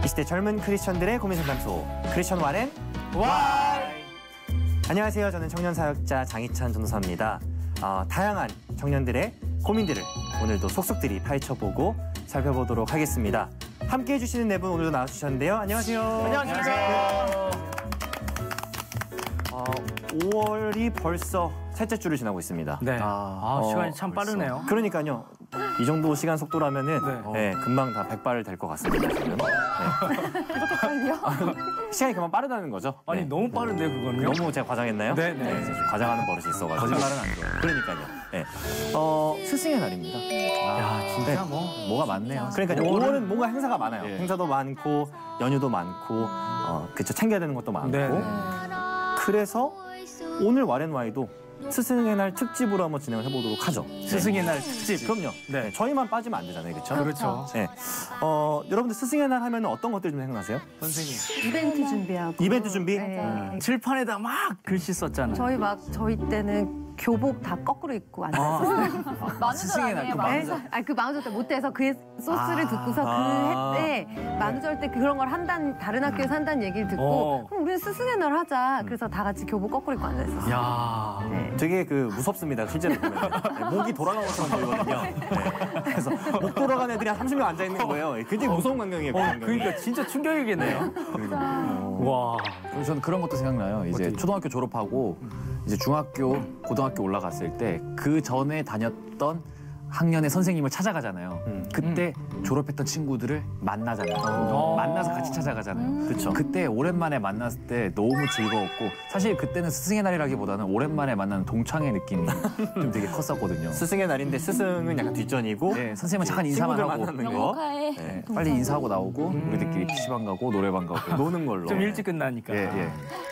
이 시대 젊은 크리스천들의 고민 상담소 크리스천 와렌 안녕하세요. 저는 청년사역자 장희찬 전도사입니다. 다양한 청년들의 고민들을 오늘도 속속들이 파헤쳐보고 살펴보도록 하겠습니다. 함께해 주시는 네 분 오늘도 나와주셨는데요. 안녕하세요. 안녕하세요. 5월이 벌써 셋째 주를 지나고 있습니다. 네. 시간이 참 빠르네요. 그러니까요. 이 정도 시간 속도라면은 금방 다 100발 될 것 같습니다. 지금. 그렇게 빨리요? 시간이 그만 빠르다는 거죠. 아니 너무 빠른데 그거는요? 너무 제가 과장했나요? 네. 좀 과장하는 버릇이 있어가지고. 거짓말은 안 좋아요. 그러니까요. 네. 스승의 날입니다. 야 진짜 뭐가 많네요. 그러니까요. 5월은 뭔가 행사가 많아요. 행사도 많고 연휴도 많고 그쵸 챙겨야 되는 것도 많고. 네. 그래서 오늘 와렌와이도 스승의 날 특집으로 한번 진행을 해보도록 하죠. 스승의 날 특집. 그럼요. 네. 저희만 빠지면 안 되잖아요, 그렇죠? 그렇죠. 네. 여러분들 스승의 날 하면 어떤 것들 좀 생각나세요? 선생님. 이벤트 준비하고. 이벤트 준비? 칠판에다 막 글씨 썼잖아요. 저희 때는 교복 다 거꾸로 입고 앉았었어요. 스승의 날 그 만우절 때 못해서 그 소스를 듣고서 그 해 때 만우절 때 그런 걸 다른 학교에서 한다는 얘기를 듣고 그럼 우리는 스승의 날 하자. 그래서 다 같이 교복 거꾸로 입고 앉았었어요. 야. 네. 되게 무섭습니다. 실제로 보면. 목이 돌아간 것처럼 보이거든요. 네. 그래서 목 돌아간 애들이 한 30명 앉아 있는 거예요. 굉장히 무서운 광경이에요. 그러니까 진짜 충격이겠네요. 와. 그럼 저는 그런 것도 생각나요. 이제 초등학교 졸업하고 이제 중학교, 고등학교 올라갔을 때 그 전에 다녔던 학년의 선생님을 찾아가잖아요. 그때 졸업했던 친구들을 만나잖아요. 만나서 같이 찾아가잖아요. 그렇죠. 그때 오랜만에 만났을 때 너무 즐거웠고 사실 그때는 스승의 날이라기보다는 오랜만에 만나는 동창의 느낌이 좀 되게 컸었거든요. 스승의 날인데 스승은 약간 뒷전이고 선생님은 잠깐 인사만 하고 만나는 거. 빨리 인사하고 나오고 우리들끼리 PC방 가고 노래방 가고 노는 걸로. 좀 일찍 끝나니까.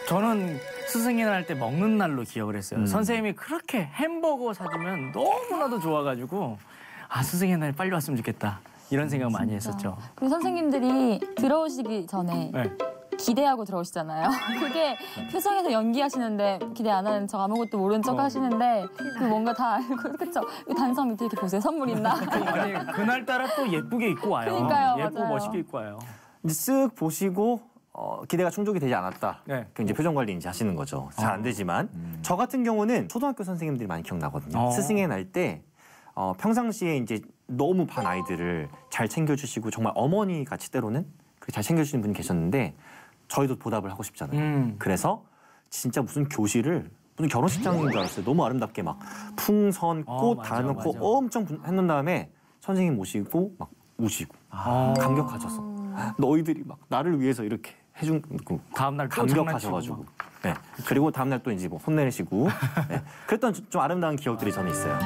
저는 스승의 날 때 먹는 날로 기억을 했어요. 선생님이 그렇게 햄버거 사주면 너무나도 좋아가지고 스승의 날 빨리 왔으면 좋겠다. 이런 생각 많이 했었죠. 그리고 선생님들이 들어오시기 전에 기대하고 들어오시잖아요. 그게 표정에서 연기하시는데 기대 안 하는 척 아무것도 모르는 척 하시는데 그 뭔가 다 알고 그쵸? 이 단상 밑에 이렇게 보세요. 선물 있나? 아니 그날따라 또 예쁘게 입고 와요. 그러니까요. 예쁘고 맞아요. 멋있게 입고 와요. 이제 쓱 보시고 기대가 충족이 되지 않았다. 그럼 이제 표정 관리 이제 하시는 거죠. 잘 안 되지만 저 같은 경우는 초등학교 선생님들이 많이 기억나거든요. 스승의 날 때 평상시에 이제 너무 반 아이들을 잘 챙겨주시고 정말 어머니 같이 때로는 그렇게 잘 챙겨주시는 분이 계셨는데 저희도 보답을 하고 싶잖아요. 그래서 진짜 무슨 교실을 무슨 결혼식장인 줄 알았어요. 너무 아름답게 막 풍선, 꽃 다 해놓고 엄청 해놓은 다음에 선생님 모시고 막 우시고 감격하셔서 너희들이 막 나를 위해서 이렇게 해준 다음날 감격하셔가지고 그리고 다음날 또 이제 뭐 혼내시고 그랬던 좀 아름다운 기억들이 저는 있어요.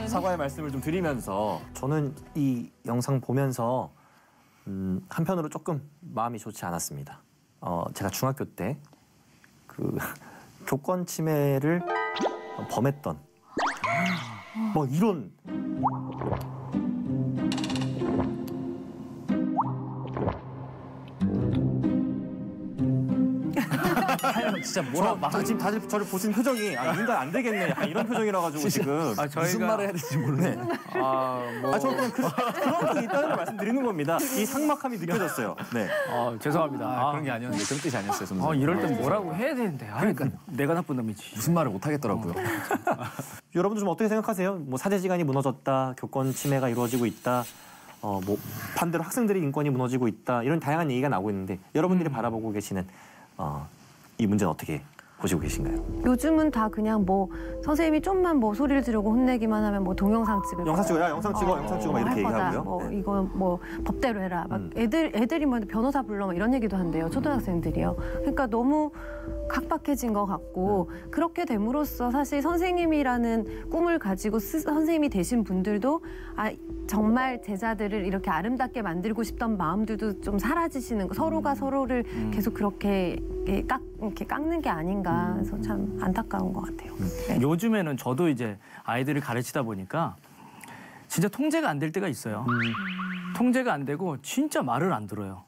사과의 말씀을 좀 드리면서 저는 이 영상 보면서 한편으로 조금 마음이 좋지 않았습니다. 제가 중학교 때 그 교권 침해를 범했던 뭐 이런 진짜 뭐라 지금 다들 저를 보신 표정이 인간 안 되겠네 약간 이런 표정이라 가지고 지금 무슨 말을 해야 될지 모르네. 저 그냥 그런 적이 있다는 걸 말씀드리는 겁니다. 이 삭막함이 느껴졌어요. 네. 죄송합니다. 그런 게 아니었는데 그런 뜻이 아니었어요, 선생님. 이럴 땐 뭐라고 해야 되는데. 그러니까 내가 나쁜 놈이지. 무슨 말을 못 하겠더라고요. 여러분들 좀 어떻게 생각하세요? 뭐 사제지간이 무너졌다, 교권 침해가 이루어지고 있다, 뭐 반대로 학생들의 인권이 무너지고 있다 이런 다양한 얘기가 나오고 있는데 여러분들이 바라보고 계시는 이 문제는 어떻게 보시고 계신가요? 요즘은 다 그냥 뭐 선생님이 좀만 뭐 소리를 지르고 혼내기만 하면 뭐 동영상 찍을 영상 찍어야 영상 찍어 영상 찍어 막 이렇게 할 거다. 얘기하고요. 뭐 네. 이거 뭐 법대로 해라. 막 애들이 뭐 변호사 불러 막 이런 얘기도 한대요. 초등학생들이요. 그러니까 너무 각박해진 것 같고 그렇게 됨으로써 사실 선생님이라는 꿈을 가지고 선생님이 되신 분들도 정말 제자들을 이렇게 아름답게 만들고 싶던 마음들도 좀 사라지시는 거, 서로가 서로를 계속 그렇게 이렇게 깎는 게 아닌가. 그래서 참 안타까운 것 같아요. 네. 요즘에는 저도 이제 아이들을 가르치다 보니까 진짜 통제가 안 될 때가 있어요. 통제가 안 되고 진짜 말을 안 들어요.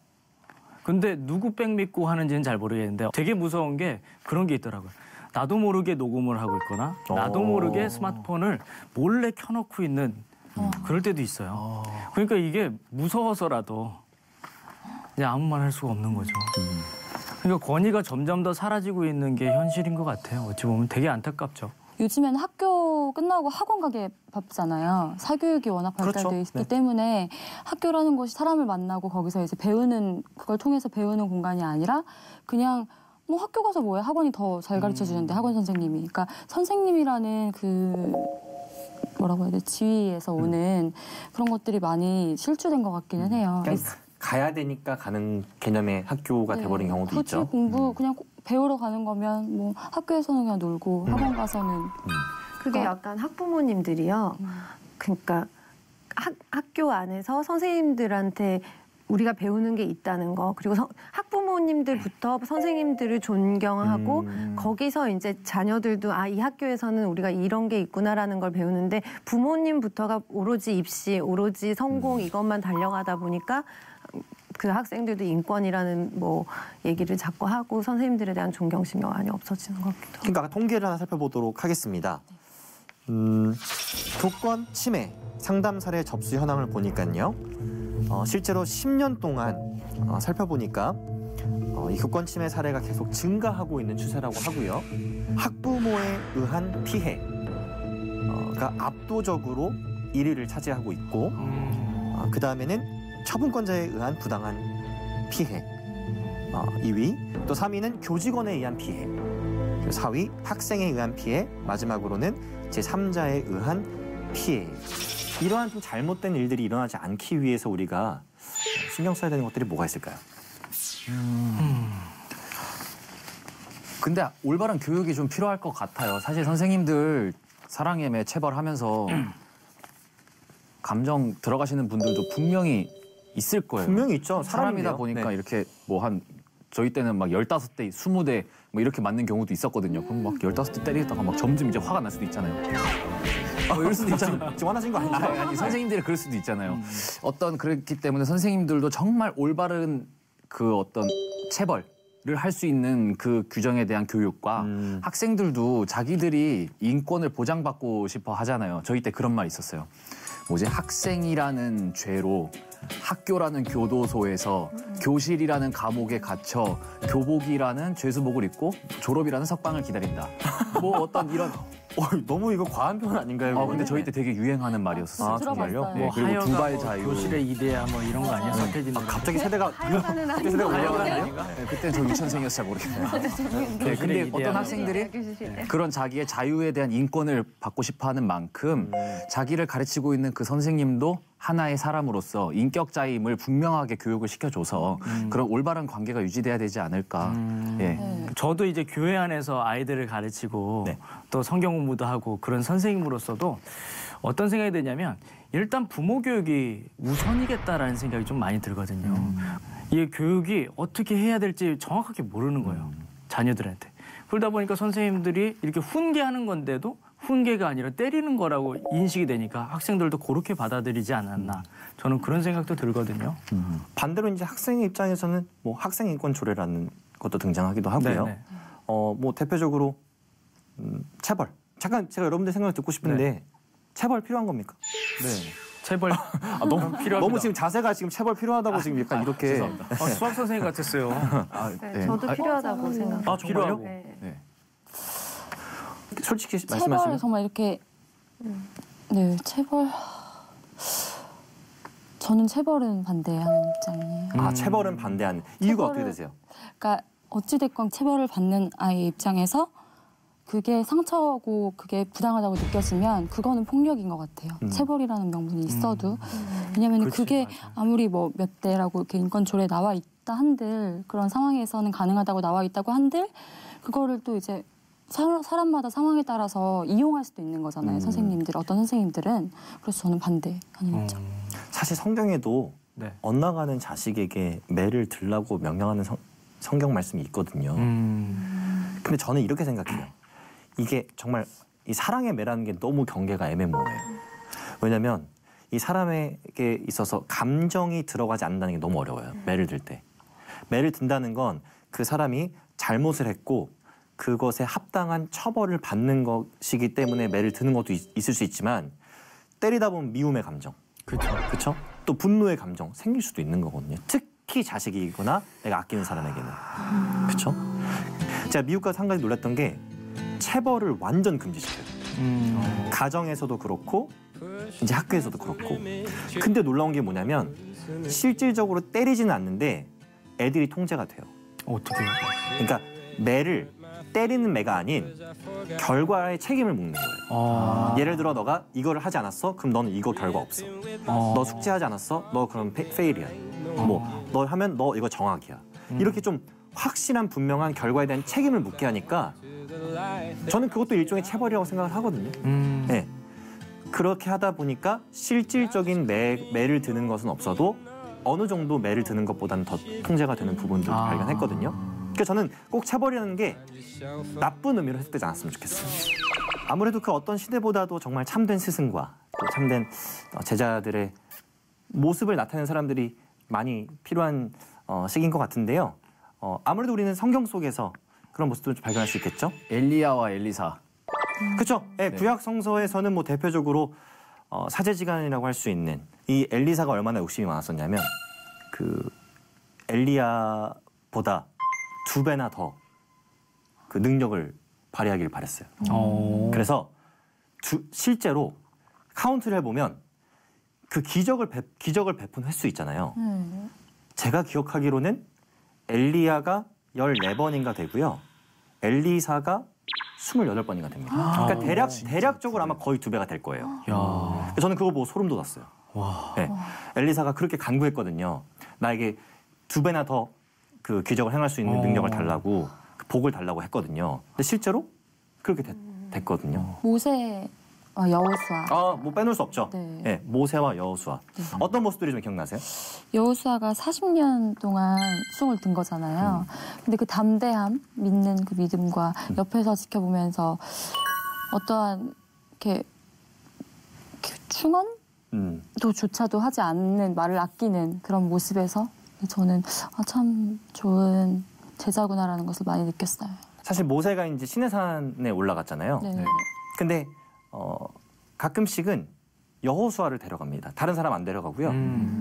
근데 누구 백 믿고 하는지는 잘 모르겠는데 되게 무서운 게 그런 게 있더라고요. 나도 모르게 녹음을 하고 있거나 나도 모르게 스마트폰을 몰래 켜놓고 있는 그럴 때도 있어요. 그러니까 이게 무서워서라도 이제 아무 말 할 수가 없는 거죠. 그러니까 권위가 점점 더 사라지고 있는 게 현실인 것 같아요. 어찌 보면 되게 안타깝죠. 요즘에는 학교 끝나고 학원 가기 바쁘잖아요. 사교육이 워낙 발달되어 그렇죠. 있기 네. 때문에 학교라는 곳이 사람을 만나고 거기서 이제 배우는 그걸 통해서 배우는 공간이 아니라 그냥 뭐 학교 가서 뭐해 학원이 더 잘 가르쳐 주는데 학원 선생님이 그러니까 선생님이라는 그 뭐라고 해야 돼 지위에서 오는 그런 것들이 많이 실추된 것 같기는 해요. 그냥 가야 되니까 가는 개념의 학교가 돼버린 경우도 굳이 있죠. 공부 그냥 배우러 가는 거면 뭐 학교에서는 그냥 놀고 학원 가서는 그게 약간 학부모님들이요. 그러니까 학교 안에서 선생님들한테 우리가 배우는 게 있다는 거 그리고 학부모님들부터 선생님들을 존경하고 거기서 이제 자녀들도 이 학교에서는 우리가 이런 게 있구나라는 걸 배우는데 부모님부터가 오로지 입시, 오로지 성공 이것만 달려가다 보니까 그 학생들도 인권이라는 뭐 얘기를 자꾸 하고 선생님들에 대한 존경심이 많이 없어지는 것 같기도 하고. 그러니까 통계를 하나 살펴보도록 하겠습니다. 교권 침해 상담 사례 접수 현황을 보니까요. 실제로 10년 동안 살펴보니까 이 교권 침해 사례가 계속 증가하고 있는 추세라고 하고요. 학부모에 의한 피해가 압도적으로 1위를 차지하고 있고 그 다음에는 처분권자에 의한 부당한 피해 2위, 또 3위는 교직원에 의한 피해, 4위 학생에 의한 피해, 마지막으로는 제3자에 의한 피해. 이러한 좀 잘못된 일들이 일어나지 않기 위해서 우리가 신경 써야 되는 것들이 뭐가 있을까요? 근데 올바른 교육이 좀 필요할 것 같아요. 사실 선생님들 사랑예매 체벌하면서 감정 들어가시는 분들도 분명히 있을 거예요. 분명히 있죠. 사람이다 보니까 네. 이렇게 뭐 저희 때는 막 15대, 20대 뭐 이렇게 맞는 경우도 있었거든요. 그럼 막 15대 때리다가 막 점점 이제 화가 날 수도 있잖아요. 이럴 수도 있잖아요. 지금 화나신 거 아니죠? 아니 선생님들이 그럴 수도 있잖아요. 그렇기 때문에 선생님들도 정말 올바른 그 어떤 체벌을 할 수 있는 그 규정에 대한 교육과 학생들도 자기들이 인권을 보장받고 싶어 하잖아요. 저희 때 그런 말 있었어요. 뭐지? 학생이라는 죄로 학교라는 교도소에서 교실이라는 감옥에 갇혀 교복이라는 죄수복을 입고 졸업이라는 석방을 기다린다. 뭐 어떤 이런 너무 이거 과한 표현 아닌가요? 근데 저희 때 되게 유행하는 말이었어요. 들어봤어요. 네, 그리고 두발 자유. 교실의 이데아 뭐 이런 거 아니야? 서태진 갑자기 세대가 올라가나요? 네, 그때는 저 유치원생이어서 잘 모르겠네요. 네, 근데 어떤 학생들이 그런 자기의 자유에 대한 인권을 받고 싶어하는 만큼 자기를 가르치고 있는 그 선생님도 하나의 사람으로서 인격자임을 분명하게 교육을 시켜줘서 그런 올바른 관계가 유지돼야 되지 않을까. 예. 저도 이제 교회 안에서 아이들을 가르치고 네. 또 성경 공부도 하고 그런 선생님으로서도 어떤 생각이 드냐면 일단 부모 교육이 우선이겠다라는 생각이 좀 많이 들거든요. 이 교육이 어떻게 해야 될지 정확하게 모르는 거예요. 자녀들한테. 그러다 보니까 선생님들이 이렇게 훈계하는 건데도 훈계가 아니라 때리는 거라고 인식이 되니까 학생들도 그렇게 받아들이지 않았나. 저는 그런 생각도 들거든요. 반대로 이제 학생의 입장에서는 뭐 학생 인권 조례라는 것도 등장하기도 하고요. 네네. 뭐 대표적으로 체벌. 잠깐 제가 여러분들 생각을 듣고 싶은데 체벌 필요한 겁니까? 네. 체벌 너무 필요합니다. 너무 지금 자세가 지금 체벌 필요하다고 지금 약간 이렇게. 죄송합니다. 수학 선생님 같았어요. 네, 저도 필요하다고 생각해요. 정말요? 네. 네. 솔직히 체벌 말씀하시면 정말 이렇게 네 체벌 저는 체벌은 반대하는 입장이에요. 체벌은 반대하는 이유가 어떻게 되세요? 그러니까 어찌됐건 체벌을 받는 아이의 입장에서 그게 상처고 그게 부당하다고 느껴지면 그거는 폭력인 것 같아요. 체벌이라는 명분이 있어도. 왜냐면 그게 아무리 뭐 몇 대라고 이렇게 인권조례에 나와 있다 한들 그런 상황에서는 가능하다고 나와 있다고 한들 그거를 또 이제 사람마다 상황에 따라서 이용할 수도 있는 거잖아요. 선생님들, 어떤 선생님들은. 그래서 저는 반대하는 입장. 사실 성경에도 엇나가는 자식에게 매를 들라고 명령하는 성경 말씀이 있거든요. 근데 저는 이렇게 생각해요. 이게 정말 이 사랑의 매라는 게 너무 경계가 애매모호해요. 왜냐면 이 사람에게 있어서 감정이 들어가지 않는다는 게 너무 어려워요. 매를 들 때. 매를 든다는 건 그 사람이 잘못을 했고 그것에 합당한 처벌을 받는 것이기 때문에 매를 드는 것도 있을 수 있지만 때리다 보면 미움의 감정, 그렇죠? 또 분노의 감정 생길 수도 있는 거거든요. 특히 자식이거나 내가 아끼는 사람에게는, 그렇죠? 제가 미국 가서 한 가지 놀랐던 게 체벌을 완전 금지시켜요. 가정에서도 그렇고 이제 학교에서도 그렇고. 근데 놀라운 게 뭐냐면 실질적으로 때리지는 않는데 애들이 통제가 돼요. 어떻게요? 그러니까 매를 때리는 매가 아닌 결과에 책임을 묻는 거예요. 예를 들어 너가 이거를 하지 않았어? 그럼 너는 이거 결과 없어. 너 숙제하지 않았어? 너 그럼 페일이야. 뭐 너 하면 너 이거 정학이야. 이렇게 좀 확실한 분명한 결과에 대한 책임을 묻게 하니까 저는 그것도 일종의 체벌이라고 생각을 하거든요. 네. 그렇게 하다 보니까 실질적인 매를 드는 것은 없어도 어느 정도 매를 드는 것보다는 더 통제가 되는 부분들을 발견했거든요. 그러니까 저는 꼭 체벌이라는 게 나쁜 의미로 해석되지 않았으면 좋겠어요. 아무래도 그 어떤 시대보다도 정말 참된 스승과 또 참된 제자들의 모습을 나타내는 사람들이 많이 필요한 시기인 것 같은데요. 아무래도 우리는 성경 속에서 그런 모습들을 발견할 수 있겠죠? 엘리야와 엘리사. 그렇죠. 네, 구약 성서에서는 뭐 대표적으로 사제지간이라고 할 수 있는 이 엘리사가 얼마나 욕심이 많았었냐면 그 엘리야보다 2배나 더 그 능력을 발휘하기를 바랬어요. 그래서 실제로 카운트를 해보면 그 기적을 베푼 횟수 있잖아요. 제가 기억하기로는 엘리야가 14번인가 되고요. 엘리사가 28번인가 됩니다. 그러니까 대략적으로 아마 거의 2배가 될 거예요. 저는 그거 보고 소름 돋았어요. 네. 엘리사가 그렇게 간구했거든요. 나에게 2배나 더 그 기적을 행할 수 있는 능력을 달라고, 그 복을 달라고 했거든요. 근데 실제로 그렇게 됐거든요. 모세, 여호수아. 뭐 빼놓을 수 없죠. 네. 네, 모세와 여호수아. 어떤 모습들이 좀 기억나세요? 여호수아가 40년 동안 숭을 든 거잖아요. 근데 그 담대함, 믿는 그 믿음과 옆에서 지켜보면서 어떠한 이렇게 충언도조차도 하지 않는, 말을 아끼는 그런 모습에서 저는 참 좋은 제자구나라는 것을 많이 느꼈어요. 사실 모세가 이제 시내산에 올라갔잖아요. 네. 근데 가끔씩은 여호수아를 데려갑니다. 다른 사람 안 데려가고요.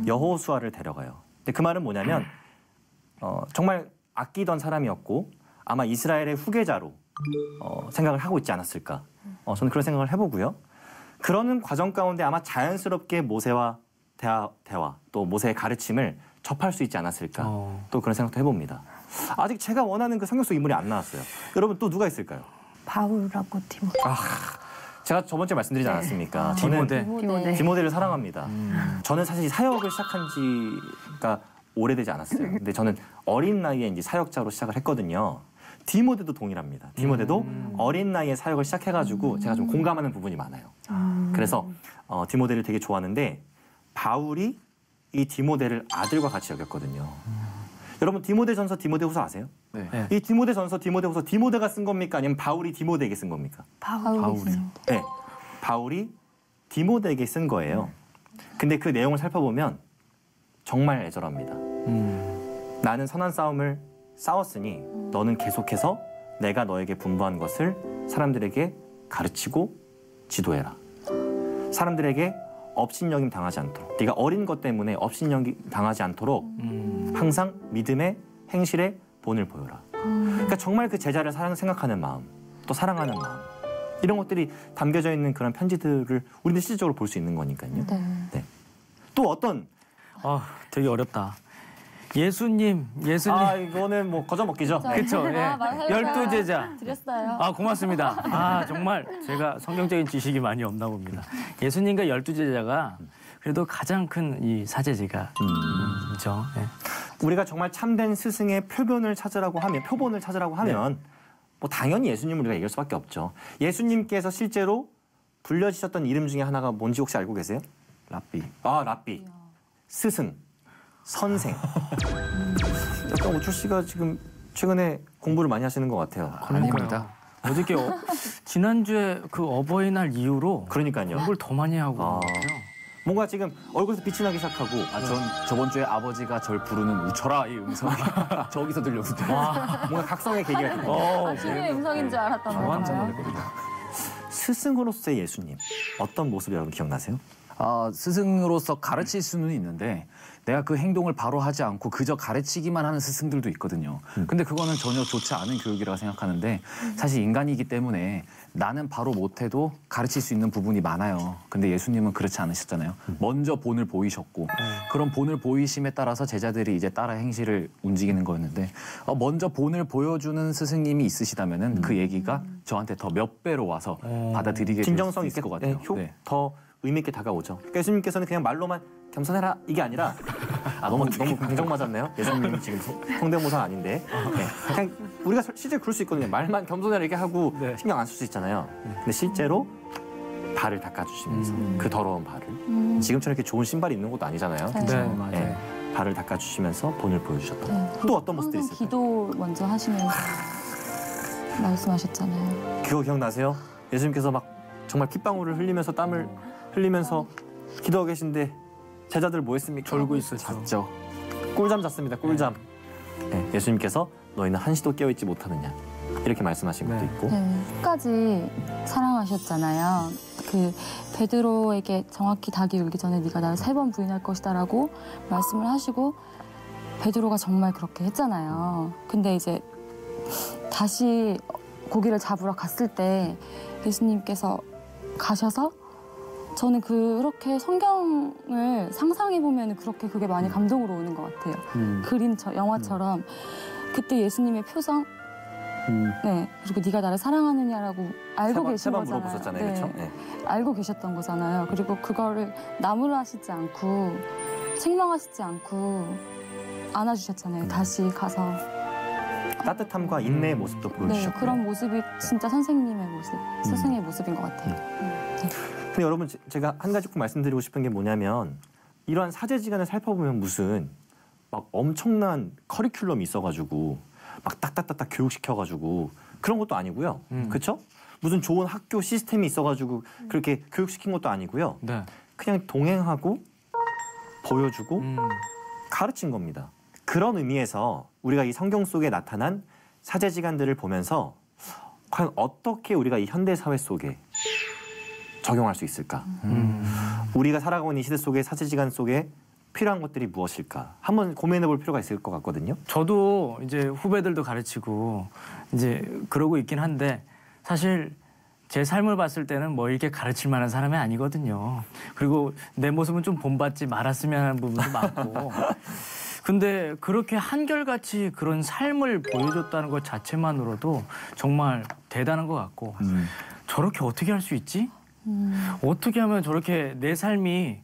여호수아를 데려가요. 근데 그 말은 뭐냐면 정말 아끼던 사람이었고 아마 이스라엘의 후계자로 생각을 하고 있지 않았을까. 저는 그런 생각을 해보고요. 그러는 과정 가운데 아마 자연스럽게 모세와 대화 또 모세의 가르침을 접할 수 있지 않았을까. 또 그런 생각도 해봅니다. 아직 제가 원하는 그 성경 속 인물이 안 나왔어요. 여러분 또 누가 있을까요? 바울하고 디모데. 제가 저번 주에 말씀드리지 않았습니까? 디모데. 디모데를 사랑합니다. 저는 사실 사역을 시작한 지가 오래되지 않았어요. 근데 저는 어린 나이에 이제 사역자로 시작을 했거든요. 디모데도 동일합니다. 디모데도 어린 나이에 사역을 시작해가지고 제가 좀 공감하는 부분이 많아요. 그래서 디모데를 되게 좋아하는데 바울이 이 디모데를 아들과 같이 여겼거든요. 여러분 디모데전서 디모데후서 아세요? 네. 이 디모데전서 디모데후서 디모데가 쓴 겁니까? 아니면 바울이 디모데에게 쓴 겁니까? 바울이. 네, 바울이 디모데에게 쓴 거예요. 근데 그 내용을 살펴보면 정말 애절합니다. 나는 선한 싸움을 싸웠으니 너는 계속해서 내가 너에게 분부한 것을 사람들에게 가르치고 지도해라. 사람들에게 업신여김 당하지 않도록, 네가 어린 것 때문에 업신여김 당하지 않도록 항상 믿음의 행실의 본을 보여라. 그러니까 정말 그 제자를 생각하는 마음, 또 사랑하는 마음, 이런 것들이 담겨져 있는 그런 편지들을 우리는 실질적으로 볼 수 있는 거니까요. 네. 또 어떤 되게 어렵다. 예수님. 아, 이거는 뭐 거저먹기죠. 그렇죠. 예. 12제자. 드렸어요. 아, 고맙습니다. 아, 정말 제가 성경적인 지식이 많이 없나 봅니다. 예수님과 12제자가 그래도 가장 큰 이 사제지가 있죠. 예. 우리가 정말 참된 스승의 표본을 찾으라고 하면 뭐 당연히 예수님을 우리가 얘기할 수밖에 없죠. 예수님께서 실제로 불려지셨던 이름 중에 하나가 뭔지 혹시 알고 계세요? 랍비. 아, 랍비. 스승, 선생. 약간 오철 씨가 지금 최근에 공부를 많이 하시는 것 같아요. 아닙니다. 어저께 지난주에 그 어버이날 이후로 그러니까요. 공부를 더 많이 하고 있어요. 뭔가 지금 얼굴에서 빛이 나기 시작하고. 전 저번 주에 아버지가 절 부르는 우철아 이 음성이 저기서 들렸거든요. 뭔가 각성의 계기가 됩니다. 신의 음성인 줄 알았던 거예요. 스승으로서의 예수님, 어떤 모습이 여러분 기억나세요? 스승으로서 가르칠 수는 있는데 내가 그 행동을 바로 하지 않고 그저 가르치기만 하는 스승들도 있거든요. 근데 그거는 전혀 좋지 않은 교육이라고 생각하는데 사실 인간이기 때문에 나는 바로 못해도 가르칠 수 있는 부분이 많아요. 근데 예수님은 그렇지 않으셨잖아요. 먼저 본을 보이셨고 그런 본을 보이심에 따라서 제자들이 이제 따라 행실을 움직이는 거였는데 먼저 본을 보여주는 스승님이 있으시다면은 그 얘기가 저한테 더 몇 배로 와서 받아들이게 진정성 될 있게 수 있을 것 같아요. 네. 더 의미 있게 다가오죠. 그러니까 예수님께서는 그냥 말로만 겸손해라 이게 아니라 너무 강정 맞았네요. 예수님이 지금 성대모사 아닌데 그냥 우리가 실제 그럴 수 있거든요. 말만 겸손해라 이렇게 하고 신경 안 쓸 수 있잖아요. 근데 실제로 발을 닦아주시면서 그 더러운 발을 지금처럼 이렇게 좋은 신발이 있는 것도 아니잖아요. 네, 맞아요. 네, 발을 닦아주시면서 본을 보여주셨던 또 어떤 모습들이 있을까요? 기도 먼저 하시면서 말씀하셨잖아요. 그거 기억나세요? 예수님께서 막 정말 핏방울을 흘리면서 땀을 흘리면서 기도하고 계신데 제자들 뭐 했습니까? 졸고 있었죠. 잤죠. 꿀잠 잤습니다. 꿀잠. 네, 예수님께서 너희는 한시도 깨어있지 못하느냐 이렇게 말씀하신 것도 있고 끝까지 사랑하셨잖아요. 그 베드로에게 정확히 닭이 울기 전에 네가 나를 3번 부인할 것이다라고 말씀을 하시고 베드로가 정말 그렇게 했잖아요. 근데 이제 다시 고기를 잡으러 갔을 때 예수님께서 가셔서 저는 그렇게 성경을 상상해보면 그렇게 그게 많이 감동으로 오는 것 같아요. 영화처럼 그때 예수님의 표정 네, 그리고 네가 나를 사랑하느냐라고 알고 계신 거잖아요. 물어보셨잖아요. 네, 그렇죠? 네. 알고 계셨던 거잖아요. 그리고 그거를 나무라하시지 않고 책망하시지 않고 안아주셨잖아요. 다시 가서 따뜻함과 인내의 모습도 보여주셨고 그런 모습이 진짜 선생님의 모습, 스승의 모습인 것 같아요. 근데 여러분 제가 한 가지 꼭 말씀드리고 싶은 게 뭐냐면 이러한 사제지간을 살펴보면 무슨 막 엄청난 커리큘럼이 있어가지고 막 딱딱딱딱 교육시켜가지고 그런 것도 아니고요. 그렇죠? 무슨 좋은 학교 시스템이 있어가지고 그렇게 교육시킨 것도 아니고요. 네. 그냥 동행하고 보여주고 가르친 겁니다. 그런 의미에서 우리가 이 성경 속에 나타난 사제지간들을 보면서 과연 어떻게 우리가 이 현대 사회 속에 적용할 수 있을까? 우리가 살아가고 있는 시대 속에 사제지간 속에 필요한 것들이 무엇일까? 한번 고민해 볼 필요가 있을 것 같거든요. 저도 이제 후배들도 가르치고 이제 그러고 있긴 한데 사실 제 삶을 봤을 때는 뭐 이렇게 가르칠 만한 사람이 아니거든요. 그리고 내 모습은 좀 본받지 말았으면 하는 부분도 많고. 근데 그렇게 한결같이 그런 삶을 보여줬다는 것 자체만으로도 정말 대단한 것 같고 저렇게 어떻게 할 수 있지? 어떻게 하면 저렇게 내 삶이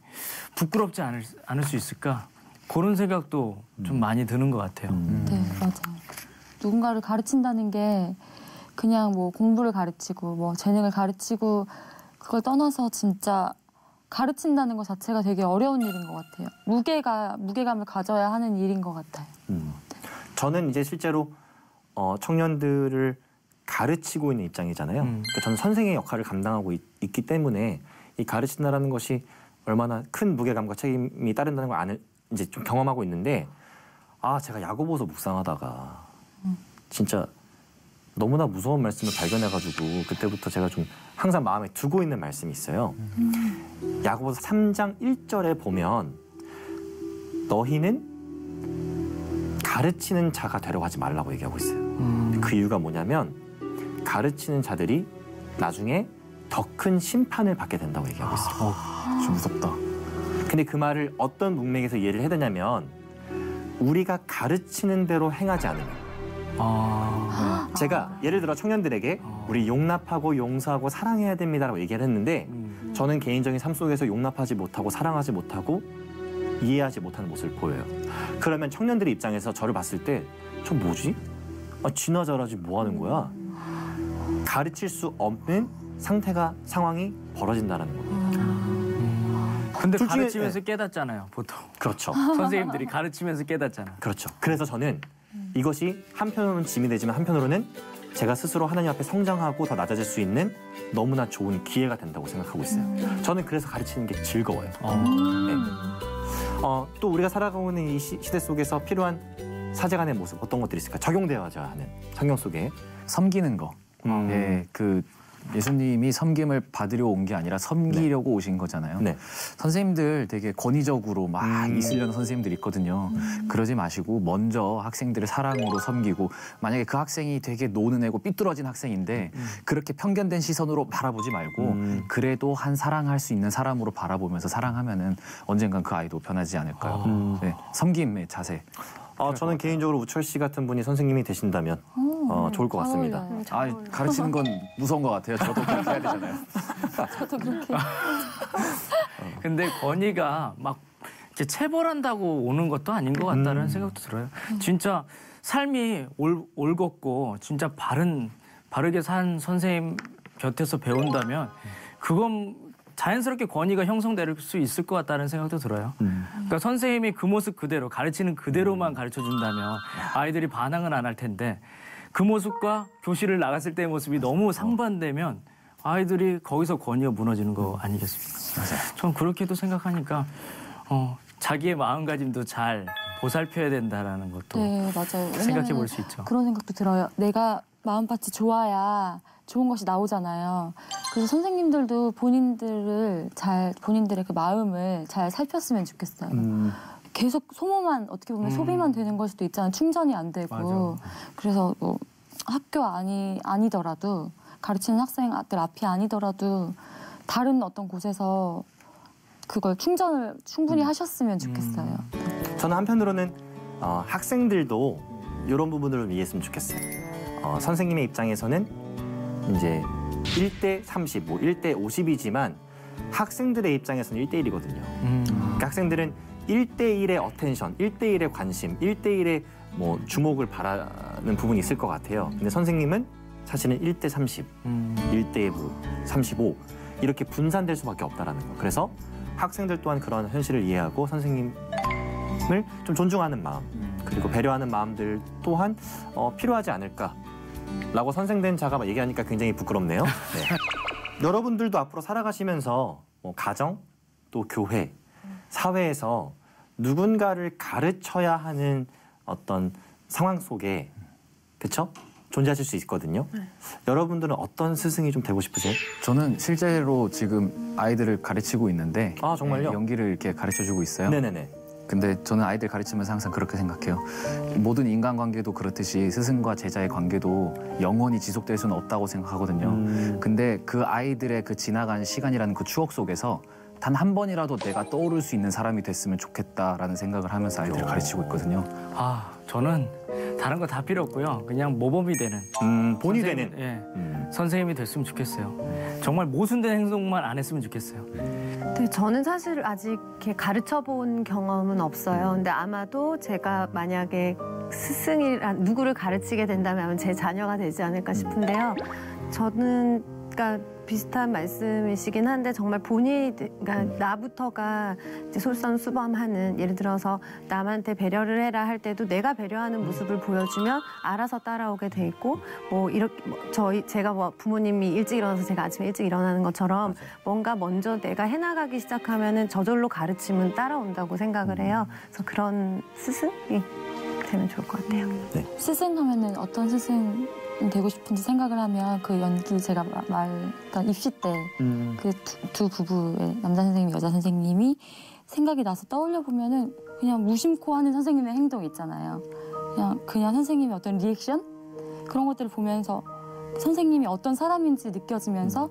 부끄럽지 않을 수 있을까? 그런 생각도 좀 많이 드는 것 같아요. 네, 맞아요. 누군가를 가르친다는 게 그냥 뭐 공부를 가르치고 뭐 재능을 가르치고 그걸 떠나서 진짜 가르친다는 것 자체가 되게 어려운 일인 것 같아요. 무게감을 가져야 하는 일인 것 같아요. 저는 이제 실제로 청년들을 가르치고 있는 입장이잖아요. 그러니까 저는 선생의 역할을 감당하고 있기 때문에 이 가르친다라는 것이 얼마나 큰 무게감과 책임이 따른다는 걸 이제 좀 경험하고 있는데 제가 야고보서 묵상하다가 진짜 너무나 무서운 말씀을 발견해가지고 그때부터 제가 좀 항상 마음에 두고 있는 말씀이 있어요. 야고보서 3장 1절에 보면 너희는 가르치는 자가 되려고 하지 말라고 얘기하고 있어요. 그 이유가 뭐냐면 가르치는 자들이 나중에 더 큰 심판을 받게 된다고 얘기하고 있어요. 좀 무섭다. 근데 그 말을 어떤 문맥에서 이해를 해야 되냐면 우리가 가르치는 대로 행하지 않으면 제가 예를 들어 청년들에게 우리 용납하고 용서하고 사랑해야 됩니다라고 얘기를 했는데 저는 개인적인 삶 속에서 용납하지 못하고 사랑하지 못하고 이해하지 못하는 모습을 보여요. 그러면 청년들의 입장에서 저를 봤을 때 저 뭐지? 지나 잘하지 뭐 하는 거야? 가르칠 수 없는 상태가 상황이 벌어진다는 거예요. 근데 가르치면서 깨닫잖아요, 보통. 그렇죠. 선생님들이 가르치면서 깨닫잖아. 그렇죠. 그래서 저는 이것이 한편으로는 짐이 되지만 한편으로는 제가 스스로 하나님 앞에 성장하고 더 낮아질 수 있는 너무나 좋은 기회가 된다고 생각하고 있어요. 저는 그래서 가르치는 게 즐거워요. 네. 또 우리가 살아가고 있는 이 시대 속에서 필요한 사제간의 모습 어떤 것들이 있을까? 적용되어야 하는 성경 속에 섬기는 거. 예, 그 예수님이 섬김을 받으려 온 게 아니라 섬기려고 오신 거잖아요. 네. 선생님들 되게 권위적으로 막 있으려는 선생님들 있거든요. 그러지 마시고 먼저 학생들을 사랑으로 섬기고 만약에 그 학생이 되게 노는 애고 삐뚤어진 학생인데 그렇게 편견된 시선으로 바라보지 말고 그래도 한 사랑할 수 있는 사람으로 바라보면서 사랑하면은 언젠간 그 아이도 변하지 않을까요? 네, 섬김의 자세. 저는 개인적으로 우철 씨 같은 분이 선생님이 되신다면 좋을 것 같습니다. 가르치는 건 무서운 것 같아요. 저도 그렇게 해야 되잖아요. 저도 그렇게. 근데 권위가 막 이렇게 체벌한다고 오는 것도 아닌 것 같다는 생각도 들어요. 진짜 삶이 올곧고 진짜 바르게 산 선생님 곁에서 배운다면 그건 자연스럽게 권위가 형성될 수 있을 것 같다는 생각도 들어요. 그러니까 선생님이 그 모습 그대로 가르치는 그대로만 가르쳐준다면 아이들이 반항은 안 할 텐데 그 모습과 교실을 나갔을 때의 모습이 너무 상반되면 아이들이 거기서 권위가 무너지는 거 아니겠습니까? 맞아요. 전 그렇게도 생각하니까 자기의 마음가짐도 잘 보살펴야 된다라는 것도 네, 맞아요. 생각해 볼 수 있죠. 그런 생각도 들어요. 내가 마음밭이 좋아야 좋은 것이 나오잖아요. 그래서 선생님들도 본인들의 그 마음을 잘 살폈으면 좋겠어요. 계속 소모만 어떻게 보면 소비만 되는 걸 수도 있잖아요. 충전이 안 되고. 맞아. 그래서 뭐 학교 아니더라도 가르치는 학생들 앞이 아니더라도 다른 어떤 곳에서 그걸 충전을 충분히 하셨으면 좋겠어요. 저는 한편으로는 학생들도 이런 부분을 이해했으면 좋겠어요. 선생님의 입장에서는 이제 1대 30, 뭐 1대 50이지만 학생들의 입장에서는 1대1이거든요. 그러니까 학생들은 1대1의 어텐션, 1대1의 관심, 1대1의 뭐 주목을 바라는 부분이 있을 것 같아요. 근데 선생님은 사실은 1대 30, 1대 35 이렇게 분산될 수밖에 없다라는 거. 그래서 학생들 또한 그런 현실을 이해하고 선생님을 좀 존중하는 마음 그리고 배려하는 마음들 또한 필요하지 않을까라고 선생된 자가 얘기하니까 굉장히 부끄럽네요. 네. 여러분들도 앞으로 살아가시면서 뭐 가정 또 교회, 사회에서 누군가를 가르쳐야 하는 어떤 상황 속에 그렇죠? 존재하실 수 있거든요. 여러분들은 어떤 스승이 좀 되고 싶으세요? 저는 실제로 지금 아이들을 가르치고 있는데 정말요? 연기를 이렇게 가르쳐주고 있어요. 네네네. 근데 저는 아이들 가르치면서 항상 그렇게 생각해요. 모든 인간관계도 그렇듯이 스승과 제자의 관계도 영원히 지속될 수는 없다고 생각하거든요. 근데 그 아이들의 그 지나간 시간이라는 그 추억 속에서 단 한 번이라도 내가 떠오를 수 있는 사람이 됐으면 좋겠다라는 생각을 하면서 아이들을 가르치고 있거든요. 저는 다른 거 다 필요 없고요. 그냥 모범이 되는 본이 되는 선생님이 됐으면 좋겠어요. 정말 모순된 행동만 안 했으면 좋겠어요. 네, 저는 사실 아직 이렇게 가르쳐 본 경험은 없어요. 근데 아마도 제가 만약에 스승이란 누구를 가르치게 된다면 아마 제 자녀가 되지 않을까 싶은데요. 저는 그러니까 비슷한 말씀이시긴 한데 정말 그러니까 나부터가 이제 솔선수범하는 예를 들어서 남한테 배려를 해라 할 때도 내가 배려하는 모습을 보여주면 알아서 따라오게 돼 있고 뭐 이렇게 제가 뭐 부모님이 일찍 일어나서 제가 아침에 일찍 일어나는 것처럼 뭔가 먼저 내가 해나가기 시작하면은 저절로 가르침은 따라온다고 생각을 해요. 그래서 그런 스승이 되면 좋을 것 같아요. 네. 스승 하면은 어떤 스승 되고 싶은지 생각을 하면 그 연기 제가 말했던 입시 때 그 두 부부의 남자 선생님, 여자 선생님이 생각이 나서 떠올려 보면은 그냥 무심코 하는 선생님의 행동 있잖아요. 그냥 선생님의 어떤 리액션 그런 것들을 보면서 선생님이 어떤 사람인지 느껴지면서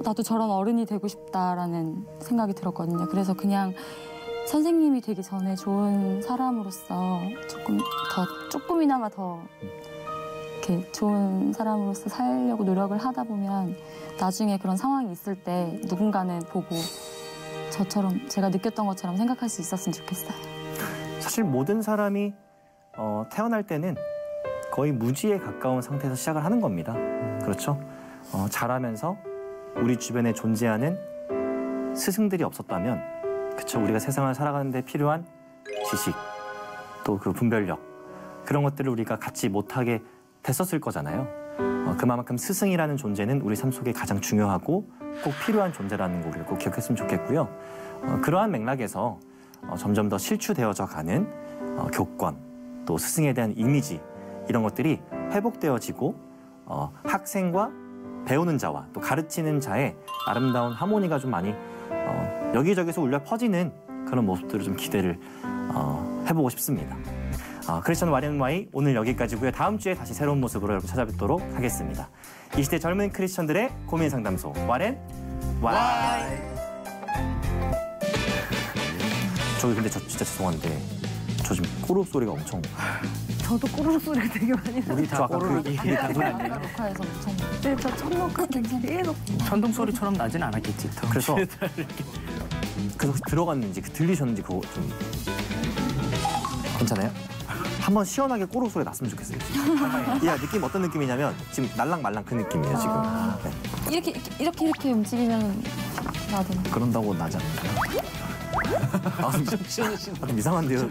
나도 저런 어른이 되고 싶다라는 생각이 들었거든요. 그래서 그냥 선생님이 되기 전에 좋은 사람으로서 조금이나마 더 이렇게 좋은 사람으로서 살려고 노력을 하다 보면 나중에 그런 상황이 있을 때 누군가는 보고 저처럼 제가 느꼈던 것처럼 생각할 수 있었으면 좋겠어요. 사실 모든 사람이 태어날 때는 거의 무지에 가까운 상태에서 시작을 하는 겁니다. 그렇죠? 자라면서 우리 주변에 존재하는 스승들이 없었다면, 그렇죠? 우리가 세상을 살아가는 데 필요한 지식, 또 그 분별력, 그런 것들을 우리가 갖지 못하게 됐었을 거잖아요. 그만큼 스승이라는 존재는 우리 삶 속에 가장 중요하고 꼭 필요한 존재라는 거 우리가 꼭 기억했으면 좋겠고요. 그러한 맥락에서 점점 더 실추되어져 가는 교권, 또 스승에 대한 이미지, 이런 것들이 회복되어지고 학생과 배우는 자와 또 가르치는 자의 아름다운 하모니가 좀 많이 여기저기서 울려 퍼지는 그런 모습들을 좀 기대를 해보고 싶습니다. 크리스천 Y&Y 오늘 여기까지고요. 다음 주에 다시 새로운 모습으로 여러분 찾아뵙도록 하겠습니다. 이 시대 젊은 크리스천들의 고민 상담소 Y&Y. 저기 근데 저 진짜 죄송한데 저 지금 꼬르륵 소리가 엄청. 저도 꼬르륵 소리가 되게 많이 나요. 우리 다 꼬르륵이 단순 아니에요? 녹화에서 엄청. 네, 저 천둥 계속. 천둥 소리처럼 나진 않았겠지. 그래서 들어갔는지 들리셨는지 그거 좀 괜찮아요? 한번 시원하게 꼬르륵 소리 났으면 좋겠어요. 야, 느낌 어떤 느낌이냐면 지금 날랑말랑 그 느낌이에요 지금. 네. 이렇게 움직이면 나도. 그런다고 나지 않나요? 좀 이상한데요.